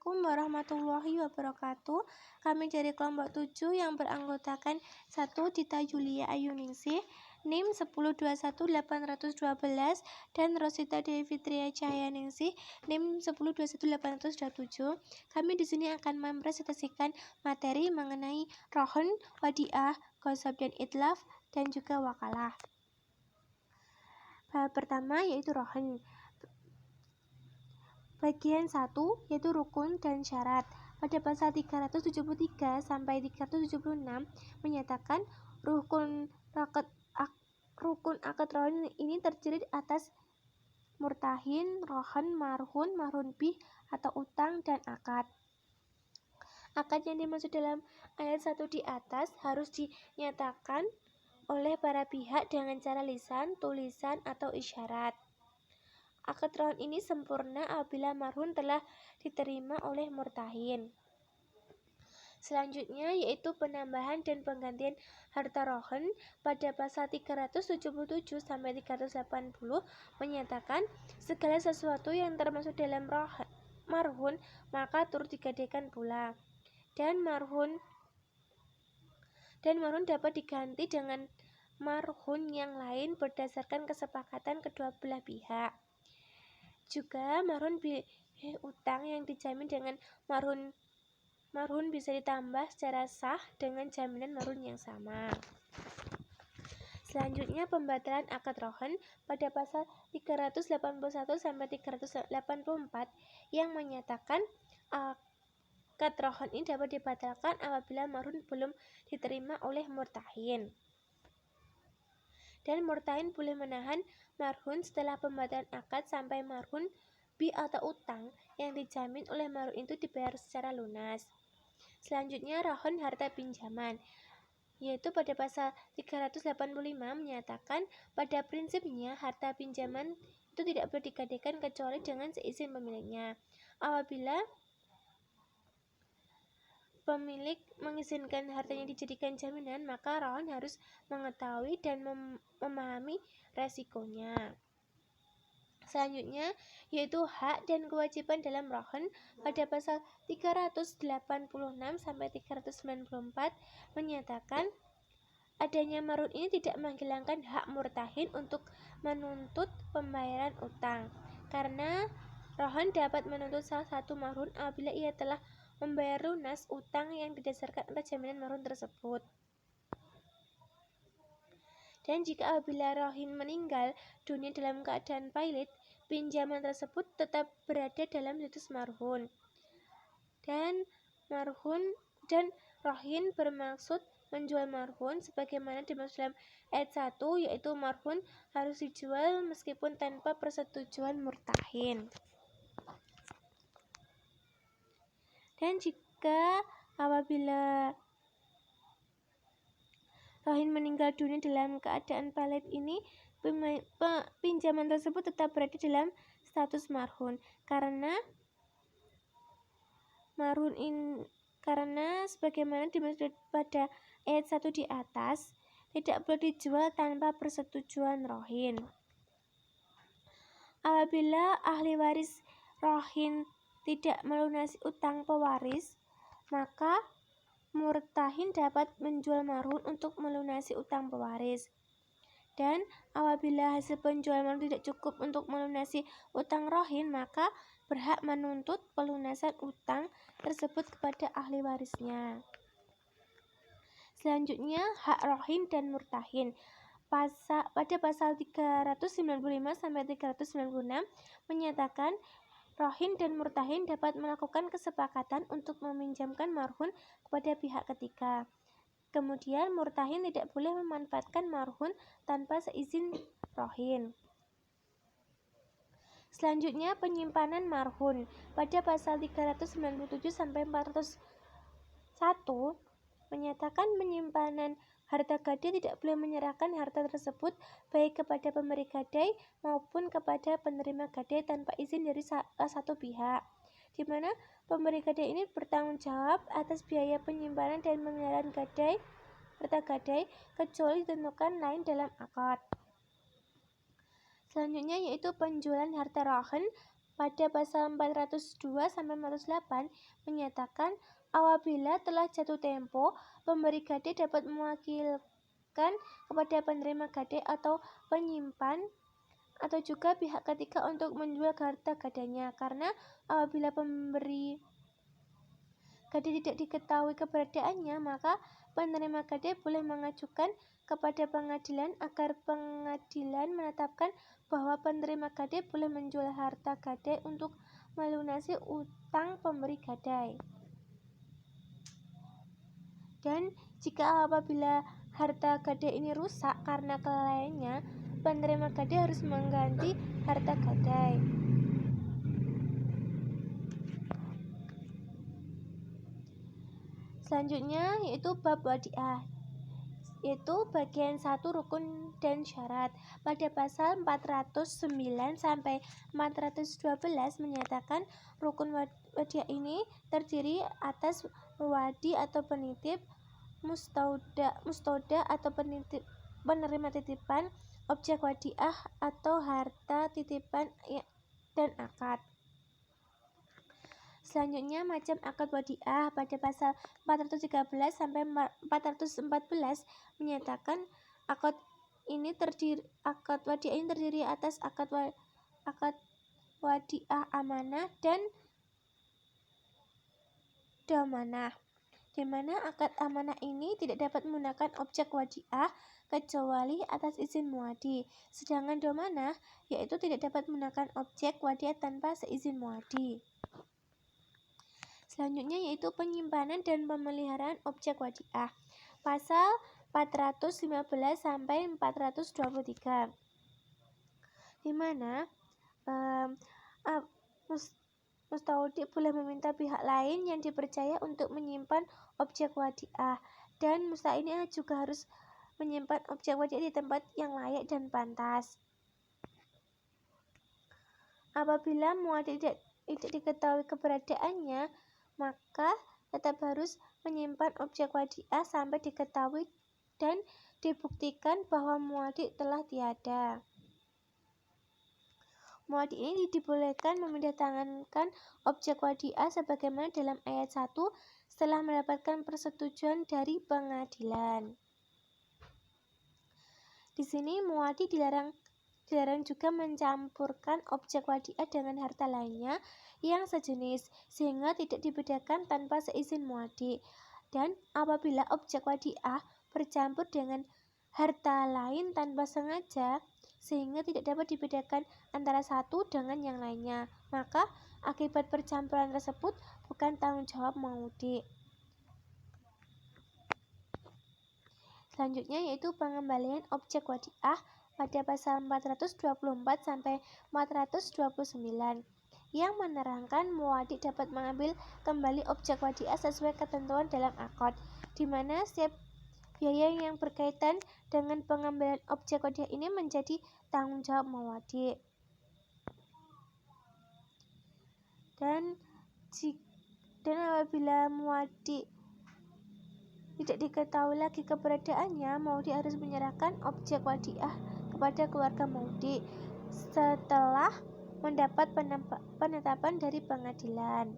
Assalamualaikum warahmatullahi wabarakatuh. Kami dari kelompok 7 yang beranggotakan 1. Dita Yulia Ayuningsih, NIM 1021812, dan Rosita Dewi Fitria Cahyaningsih, NIM 1021827. Kami di sini akan mempresentasikan materi mengenai rohon, wadiah, ghosab dan itlaf, dan juga wakalah. Hal pertama yaitu rohon. Bagian 1 yaitu rukun dan syarat. Pada pasal 373 sampai 376 menyatakan rukun akad rohon ini terdiri atas murtahin, rohon, marhun bih atau utang, dan akad. Akad yang dimaksud dalam ayat 1 di atas harus dinyatakan oleh para pihak dengan cara lisan, tulisan, atau isyarat. Akad rohon ini sempurna apabila marhun telah diterima oleh murtahin. Selanjutnya yaitu penambahan dan penggantian harta rohon. Pada pasal 377 sampai 380 menyatakan segala sesuatu yang termasuk dalam marhun maka turut digadaikan pula. Dan marhun dapat diganti dengan marhun yang lain berdasarkan kesepakatan kedua belah pihak. Juga marhun utang yang dijamin dengan marhun bisa ditambah secara sah dengan jaminan marhun yang sama. Selanjutnya pembatalan akad rohon pada pasal 381 sampai 384 yang menyatakan akad rohon ini dapat dibatalkan apabila marhun belum diterima oleh murtahin. Dan murtahin boleh menahan marhun setelah pembatalan akad sampai marhun bi atau utang yang dijamin oleh marhun itu dibayar secara lunas. Selanjutnya rohon harta pinjaman, yaitu pada pasal 385 menyatakan pada prinsipnya harta pinjaman itu tidak boleh digadaikan kecuali dengan seizin pemiliknya. Apabila pemilik mengizinkan hartanya dijadikan jaminan, maka rohon harus mengetahui dan memahami resikonya. Selanjutnya yaitu hak dan kewajiban dalam rohon. Pada pasal 386 sampai 394 menyatakan adanya marhun ini tidak menghilangkan hak murtahin untuk menuntut pembayaran utang, karena rohon dapat menuntut salah satu marhun apabila ia telah membayar lunas utang yang didasarkan atas jaminan marhun tersebut. Dan jika apabila rohin meninggal dunia dalam keadaan pailit, pinjaman tersebut tetap berada dalam situs marhun. Dan rohin bermaksud menjual marhun sebagaimana dimaksud dalam ayat 1, yaitu marhun harus dijual meskipun tanpa persetujuan murtahin. Dan jika apabila rohin meninggal dunia dalam keadaan pailit ini, pinjaman tersebut tetap berada dalam status marhun karena sebagaimana dimaksud pada ayat 1 di atas, tidak boleh dijual tanpa persetujuan rohin. Apabila ahli waris rohin tidak melunasi utang pewaris, maka murtahin dapat menjual marhun untuk melunasi utang pewaris. Dan apabila hasil penjualan marhun tidak cukup untuk melunasi utang rohin, maka berhak menuntut pelunasan utang tersebut kepada ahli warisnya. Selanjutnya hak rohin dan murtahin. Pada pasal 395 sampai 396 menyatakan rohin dan murtahin dapat melakukan kesepakatan untuk meminjamkan marhun kepada pihak ketiga. Kemudian murtahin tidak boleh memanfaatkan marhun tanpa seizin rohin. Selanjutnya penyimpanan marhun. Pada pasal 397 sampai 401 menyatakan penyimpanan harta gadai tidak boleh menyerahkan harta tersebut baik kepada pemberi gadai maupun kepada penerima gadai tanpa izin dari salah satu pihak, di mana pemberi gadai ini bertanggung jawab atas biaya penyimpanan dan pemeliharaan harta gadai kecuali ditentukan lain dalam akad. Selanjutnya yaitu penjualan harta rohon. pada pasal 402 sampai 408 menyatakan apabila telah jatuh tempo, pemberi gade dapat mewakilkan kepada penerima gade atau penyimpan atau juga pihak ketiga untuk menjual harta gadanya, karena apabila pemberi gade tidak diketahui keberadaannya, maka penerima gade boleh mengajukan kepada pengadilan agar pengadilan menetapkan bahwa penerima gade boleh menjual harta gade untuk melunasi utang pemberi gadai. Dan jika apabila harta gade ini rusak karena kelalaiannya, penerima gade harus mengganti harta gadai. Selanjutnya yaitu bab wadiah, yaitu bagian 1 rukun dan syarat. Pada pasal 409 sampai 412 menyatakan rukun wadiah ini terdiri atas wadi atau penitip, mustauda atau penerima titipan, objek wadiah atau harta titipan, dan akad. Selanjutnya macam akad wadiah. Pada pasal 413 sampai 414 menyatakan akad wadiah ini terdiri atas akad wadiah amanah dan damanah, di mana akad amanah ini tidak dapat menggunakan objek wadiah kecuali atas izin muadi, sedangkan damanah yaitu tidak dapat menggunakan objek wadiah tanpa seizin muadi. Selanjutnya yaitu penyimpanan dan pemeliharaan objek wadiah. Pasal 415 sampai 423. Di mana mustaudi boleh meminta pihak lain yang dipercaya untuk menyimpan objek wadiah, dan mustaini juga harus menyimpan objek wadiah di tempat yang layak dan pantas. Apabila muadi tidak diketahui keberadaannya, maka tetap harus menyimpan objek wadiah sampai diketahui dan dibuktikan bahwa muadi telah tiada. Muadi ini dibolehkan memindahtangkan objek wadiah sebagaimana dalam ayat 1 setelah mendapatkan persetujuan dari pengadilan. Di sini muadi dilarang juga mencampurkan objek wadiah dengan harta lainnya yang sejenis, sehingga tidak dibedakan tanpa seizin muadi. Dan apabila objek wadiah bercampur dengan harta lain tanpa sengaja, sehingga tidak dapat dibedakan antara satu dengan yang lainnya, maka akibat percampuran tersebut bukan tanggung jawab muadi. Selanjutnya yaitu pengembalian objek wadiah pada pasal 424 sampai 429 yang menerangkan muadi dapat mengambil kembali objek wadiah sesuai ketentuan dalam akad, di mana setiap biaya yang berkaitan dengan pengembalian objek wadiah ini menjadi tanggung jawab muadi. Dan apabila muadi tidak diketahui lagi keberadaannya, muadi harus menyerahkan objek wadiah kepada keluarga muadi setelah mendapat penetapan dari pengadilan.